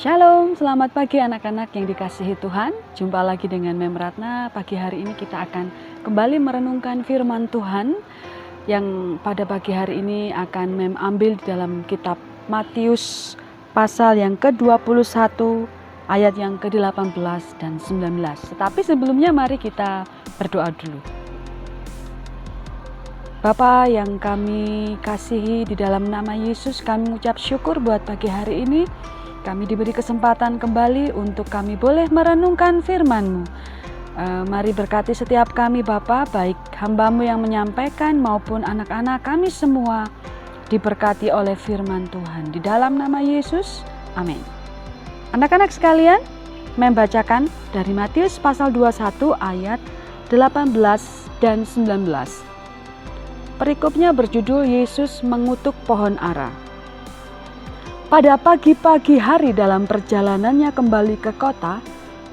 Shalom, selamat pagi anak-anak yang dikasihi Tuhan. Jumpa lagi dengan Mem Ratna. Pagi hari ini kita akan kembali merenungkan firman Tuhan yang pada pagi hari ini akan Mem ambil di dalam kitab Matius pasal yang ke-21 ayat yang ke-18 dan 19. Tetapi sebelumnya mari kita berdoa dulu. Bapa yang kami kasihi, di dalam nama Yesus kami mengucap syukur buat pagi hari ini. Kami diberi kesempatan kembali untuk kami boleh merenungkan firman-Mu. Mari berkati setiap kami Bapa, baik hamba-Mu yang menyampaikan maupun anak-anak kami semua diberkati oleh firman Tuhan. Di dalam nama Yesus, amin. Anak-anak sekalian, membacakan dari Matius pasal 21 ayat 18 dan 19. Perikopnya berjudul Yesus mengutuk pohon ara. Pada pagi-pagi hari dalam perjalanannya kembali ke kota,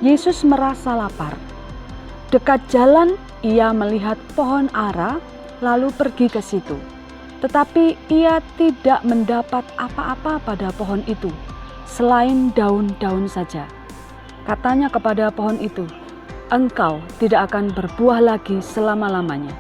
Yesus merasa lapar. Dekat jalan, ia melihat pohon ara, lalu pergi ke situ. Tetapi ia tidak mendapat apa-apa pada pohon itu, selain daun-daun saja. Katanya kepada pohon itu, "Engkau tidak akan berbuah lagi selama-lamanya."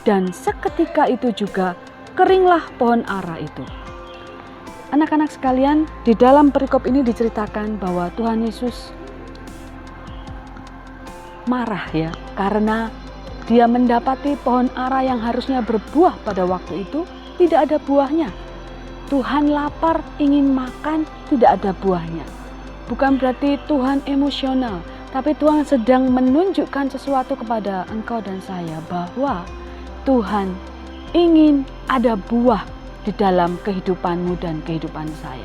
Dan seketika itu juga keringlah pohon ara itu. Anak-anak sekalian, di dalam perikop ini diceritakan bahwa Tuhan Yesus marah karena dia mendapati pohon ara yang harusnya berbuah pada waktu itu tidak ada buahnya. Tuhan lapar, ingin makan, tidak ada buahnya. Bukan berarti Tuhan emosional, tapi Tuhan sedang menunjukkan sesuatu kepada engkau dan saya bahwa Tuhan ingin ada buah di dalam kehidupanmu dan kehidupan saya.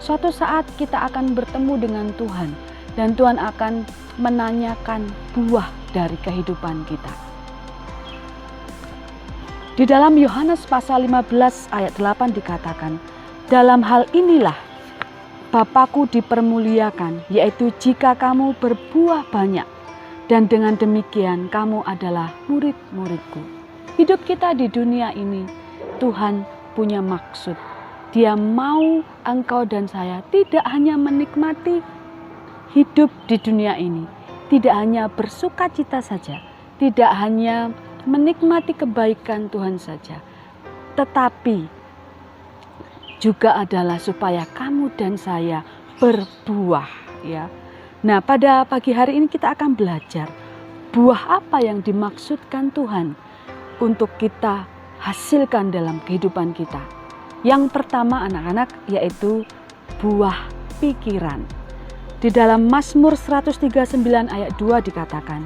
Suatu saat kita akan bertemu dengan Tuhan dan Tuhan akan menanyakan buah dari kehidupan kita. Di dalam Yohanes pasal 15 ayat 8 dikatakan, "Dalam hal inilah Bapa-Ku dipermuliakan, yaitu jika kamu berbuah banyak, dan dengan demikian kamu adalah murid-murid-Ku." Hidup kita di dunia ini, Tuhan punya maksud. Dia mau engkau dan saya tidak hanya menikmati hidup di dunia ini, tidak hanya bersuka cita saja, tidak hanya menikmati kebaikan Tuhan saja, tetapi juga adalah supaya kamu dan saya berbuah ya. Nah, pada pagi hari ini kita akan belajar buah apa yang dimaksudkan Tuhan untuk kita hasilkan dalam kehidupan kita. Yang pertama anak-anak yaitu buah pikiran. Di dalam Mazmur 139 ayat 2 dikatakan,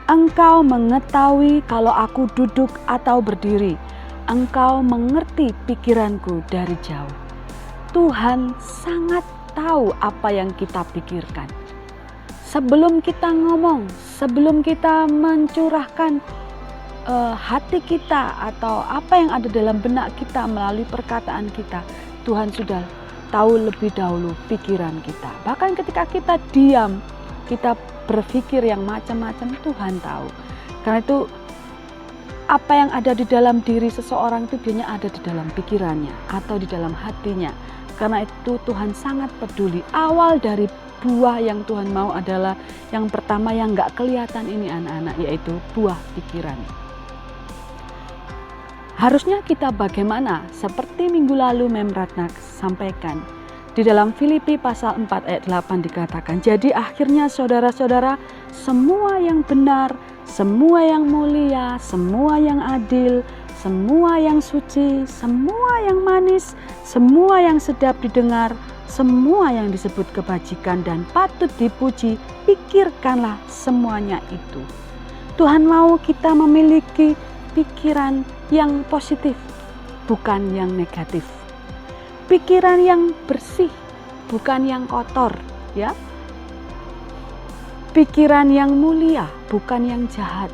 "Engkau mengetahui kalau aku duduk atau berdiri, Engkau mengerti pikiranku dari jauh." Tuhan sangat tahu apa yang kita pikirkan. Sebelum kita ngomong, sebelum kita mencurahkan hati kita atau apa yang ada dalam benak kita melalui perkataan kita, Tuhan sudah tahu lebih dahulu pikiran kita. Bahkan ketika kita diam, kita berpikir yang macam-macam, Tuhan tahu. Karena itu apa yang ada di dalam diri seseorang itu biasanya ada di dalam pikirannya atau di dalam hatinya. Karena itu Tuhan sangat peduli. Awal dari buah yang Tuhan mau adalah yang pertama yang gak kelihatan ini anak-anak, yaitu buah pikiran. Harusnya kita bagaimana? Seperti minggu lalu Mem Ratna sampaikan. Di dalam Filipi pasal 4 ayat 8 dikatakan, "Jadi akhirnya saudara-saudara, semua yang benar, semua yang mulia, semua yang adil, semua yang suci, semua yang manis, semua yang sedap didengar, semua yang disebut kebajikan dan patut dipuji, pikirkanlah semuanya itu." Tuhan mau kita memiliki pikiran yang positif, bukan yang negatif. Pikiran yang bersih, bukan yang kotor, ya. Pikiran yang mulia, bukan yang jahat.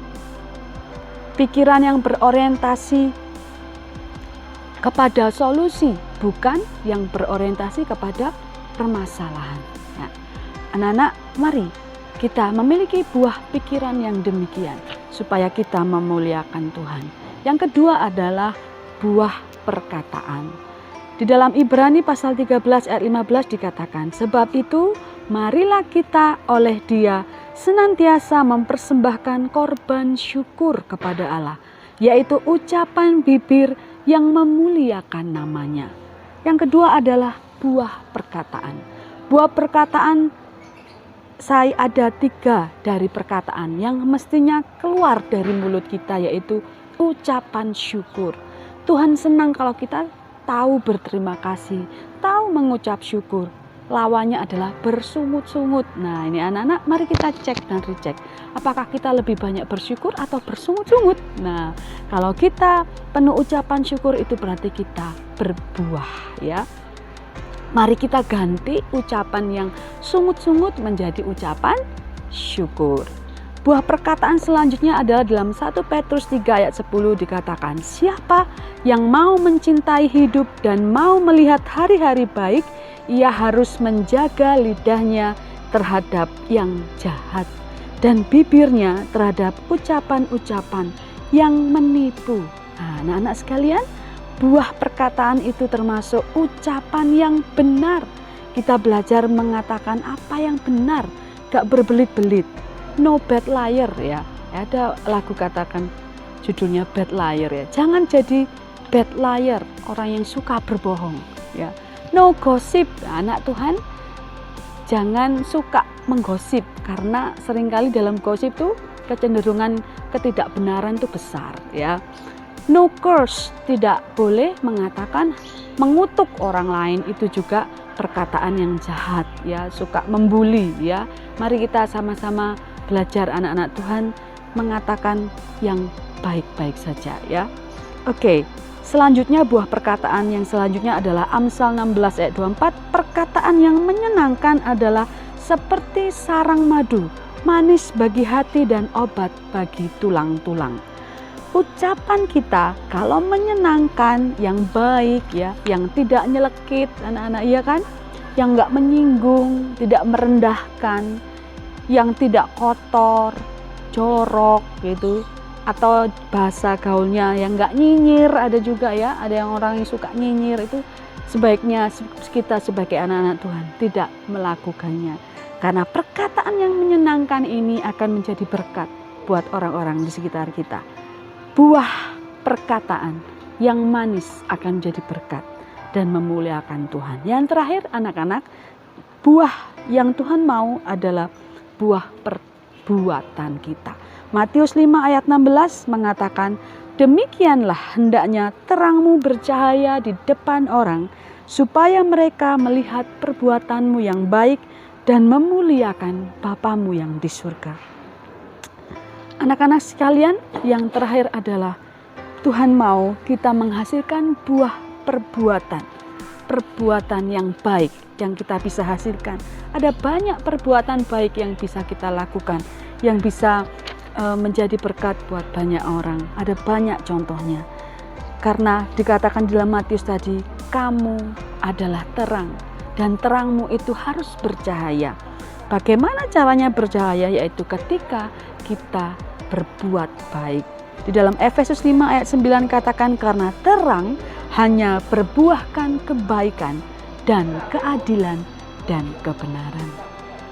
Pikiran yang berorientasi kepada solusi, bukan yang berorientasi kepada permasalahan. Nah, anak-anak, mari kita memiliki buah pikiran yang demikian supaya kita memuliakan Tuhan. Yang kedua adalah buah perkataan. Di dalam Ibrani pasal 13 ayat 15 dikatakan, sebab itu marilah kita oleh Dia senantiasa mempersembahkan korban syukur kepada Allah, yaitu ucapan bibir yang memuliakan namanya. Yang kedua adalah buah perkataan. Buah perkataan, saya ada 3 dari perkataan yang mestinya keluar dari mulut kita, yaitu ucapan syukur. Tuhan senang kalau kita tahu berterima kasih, tahu mengucap syukur. Lawannya adalah bersungut-sungut. Nah, ini anak-anak, mari kita cek dan recheck. Apakah kita lebih banyak bersyukur atau bersungut-sungut? Nah, kalau kita penuh ucapan syukur itu berarti kita berbuah, ya. Mari kita ganti ucapan yang sungut-sungut menjadi ucapan syukur. Buah perkataan selanjutnya adalah dalam 1 Petrus 3 ayat 10 dikatakan, siapa yang mau mencintai hidup dan mau melihat hari-hari baik, ia harus menjaga lidahnya terhadap yang jahat dan bibirnya terhadap ucapan-ucapan yang menipu. Nah, anak-anak sekalian, buah perkataan itu termasuk ucapan yang benar. Kita belajar mengatakan apa yang benar, gak berbelit-belit. No bad liar, ya. Ada lagu katakan judulnya bad liar, ya. Jangan jadi bad liar, orang yang suka berbohong, ya. No gossip, anak Tuhan. Jangan suka menggosip, karena seringkali dalam gosip itu kecenderungan ketidakbenaran itu besar, ya. No curse, tidak boleh mengatakan mengutuk orang lain, itu juga perkataan yang jahat, ya. Suka membuli, ya. Mari kita sama-sama belajar anak-anak Tuhan mengatakan yang baik-baik saja, ya. Oke, selanjutnya buah perkataan yang selanjutnya adalah Amsal 16 ayat 24. Perkataan yang menyenangkan adalah seperti sarang madu, manis bagi hati dan obat bagi tulang-tulang. Ucapan kita kalau menyenangkan, yang baik, ya, yang tidak nyelekit, anak-anak, iya kan? Yang enggak menyinggung, tidak merendahkan, yang tidak kotor, jorok gitu, atau bahasa gaulnya yang enggak nyinyir, ada juga, ya, ada yang orang yang suka nyinyir, itu sebaiknya kita sebagai anak-anak Tuhan tidak melakukannya, karena perkataan yang menyenangkan ini akan menjadi berkat buat orang-orang di sekitar kita. Buah perkataan yang manis akan menjadi berkat dan memuliakan Tuhan. Yang terakhir anak-anak, buah yang Tuhan mau adalah buah perbuatan kita. Matius 5 ayat 16 mengatakan, demikianlah hendaknya terangmu bercahaya di depan orang, supaya mereka melihat perbuatanmu yang baik dan memuliakan Bapamu yang di surga. Anak-anak sekalian, yang terakhir adalah Tuhan mau kita menghasilkan buah perbuatan. Perbuatan yang baik yang kita bisa hasilkan. Ada banyak perbuatan baik yang bisa kita lakukan, yang bisa menjadi berkat buat banyak orang. Ada banyak contohnya. Karena dikatakan di dalam Matius tadi, kamu adalah terang dan terangmu itu harus bercahaya. Bagaimana caranya bercahaya? Yaitu ketika kita berbuat baik. Di dalam Efesus 5 ayat 9 katakan, karena terang hanya berbuahkan kebaikan dan keadilan dan kebenaran.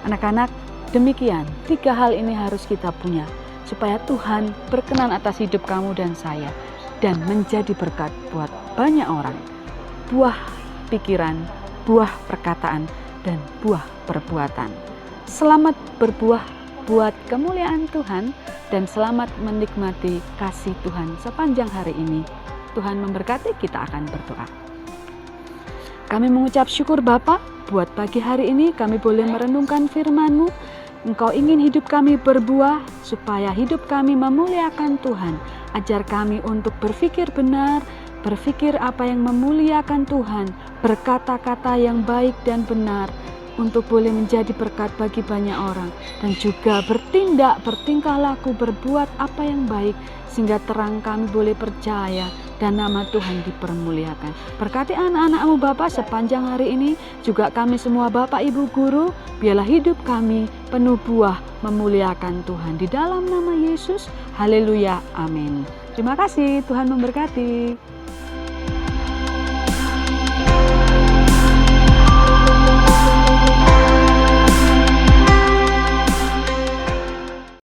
Anak-anak, demikian 3 hal ini harus kita punya supaya Tuhan berkenan atas hidup kamu dan saya dan menjadi berkat buat banyak orang. Buah pikiran, buah perkataan, dan buah perbuatan. Selamat berbuah buat kemuliaan Tuhan dan selamat menikmati kasih Tuhan sepanjang hari ini. Tuhan memberkati, kita akan berdoa. Kami mengucap syukur Bapa, buat pagi hari ini kami boleh merenungkan firman-Mu. Engkau ingin hidup kami berbuah supaya hidup kami memuliakan Tuhan. Ajar kami untuk berpikir benar, berpikir apa yang memuliakan Tuhan, berkata-kata yang baik dan benar, untuk boleh menjadi berkat bagi banyak orang, dan juga bertindak, bertingkah laku, berbuat apa yang baik, sehingga terang kami boleh percaya dan nama Tuhan dipermuliakan. Berkati anak-anak-Mu Bapa sepanjang hari ini, juga kami semua Bapak Ibu Guru, biarlah hidup kami penuh buah memuliakan Tuhan. Di dalam nama Yesus, haleluya, amin. Terima kasih, Tuhan memberkati.